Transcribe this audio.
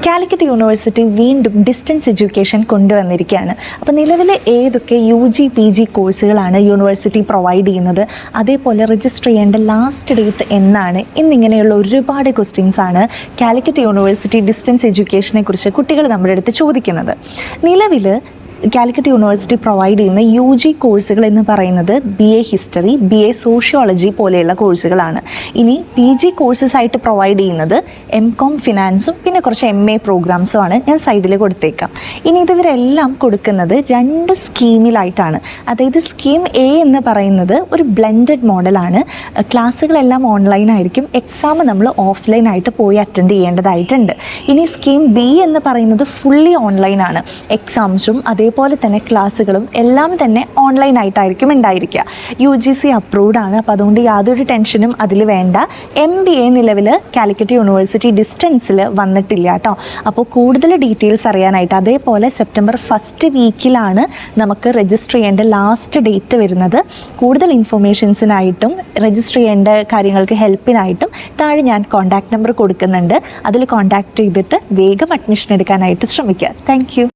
Calicut university വീണ്ടും distance education കൊണ്ടുവന്നിരിക്കുകയാണ്. അപ്പോൾ നിലവിൽ ഏതൊക്കെ UG PG കോഴ്സുകളാണ് യൂണിവേഴ്സിറ്റി പ്രൊവൈഡ് ചെയ്യുന്നത്, അതേപോലെ രജിസ്റ്റർ ചെയ്യേണ്ട ലാസ്റ്റ് ഡേറ്റ് എന്നാണ്, എന്നിങ്ങനെയുള്ള ഒരുപാട് ക്വസ്റ്റ്യൻസാണ് കാലിക്കറ്റ് യൂണിവേഴ്സിറ്റി ഡിസ്റ്റൻസ് എഡ്യൂക്കേഷനെ കുറിച്ച് കുട്ടികൾ നമ്മുടെ അടുത്ത് ചോദിക്കുന്നത്. നിലവിൽ കാലിക്കറ്റ് യൂണിവേഴ്സിറ്റി പ്രൊവൈഡ് ചെയ്യുന്ന UG കോഴ്സുകൾ എന്ന് പറയുന്നത് BA ഹിസ്റ്ററി, BA സോഷ്യോളജി പോലെയുള്ള കോഴ്സുകളാണ്. ഇനി PG കോഴ്സസ് ആയിട്ട് പ്രൊവൈഡ് ചെയ്യുന്നത് MCOM ഫിനാൻസും പിന്നെ കുറച്ച് MA പ്രോഗ്രാംസുമാണ്. ഞാൻ സൈഡിൽ കൊടുത്തേക്കാം. ഇനി ഇവരെല്ലാം കൊടുക്കുന്നത് 2 സ്കീമിലായിട്ടാണ്. അതായത് സ്കീം A എന്ന് പറയുന്നത് ഒരു ബ്ലെൻഡഡ് മോഡലാണ്. ക്ലാസ്സുകളെല്ലാം ഓൺലൈനായിരിക്കും, എക്സാം നമ്മൾ ഓഫ്ലൈനായിട്ട് പോയി അറ്റൻഡ് ചെയ്യേണ്ടതായിട്ടുണ്ട്. ഇനി സ്കീം B എന്ന് പറയുന്നത് ഫുള്ളി ഓൺലൈനാണ്. എക്സാംസും അതേപോലെ തന്നെ ക്ലാസ്സുകളും എല്ലാം തന്നെ ഓൺലൈനായിട്ടായിരിക്കും ഉണ്ടായിരിക്കുക. UGC അപ്രൂവ്ഡ് ആണ്. അപ്പോൾ അതുകൊണ്ട് യാതൊരു ടെൻഷനും അതിൽ വേണ്ട. MBA നിലവിൽ കാലിക്കറ്റ് യൂണിവേഴ്സിറ്റി ഡിസ്റ്റൻസിൽ വന്നിട്ടില്ല കേട്ടോ. അപ്പോൾ കൂടുതൽ ഡീറ്റെയിൽസ് അറിയാനായിട്ട്, അതേപോലെ സെപ്റ്റംബർ 1st വീക്കിലാണ് നമുക്ക് രജിസ്റ്റർ ചെയ്യേണ്ട ലാസ്റ്റ് ഡേറ്റ് വരുന്നത്. കൂടുതൽ ഇൻഫർമേഷൻസിനായിട്ടും രജിസ്റ്റർ ചെയ്യേണ്ട കാര്യങ്ങൾക്ക് ഹെൽപ്പിനായിട്ടും താഴെ ഞാൻ കോൺടാക്റ്റ് നമ്പർ കൊടുക്കുന്നുണ്ട്. അതിൽ കോൺടാക്റ്റ് ചെയ്തിട്ട് വേഗം അഡ്മിഷൻ എടുക്കാനായിട്ട് ശ്രമിക്കുക. Thank you.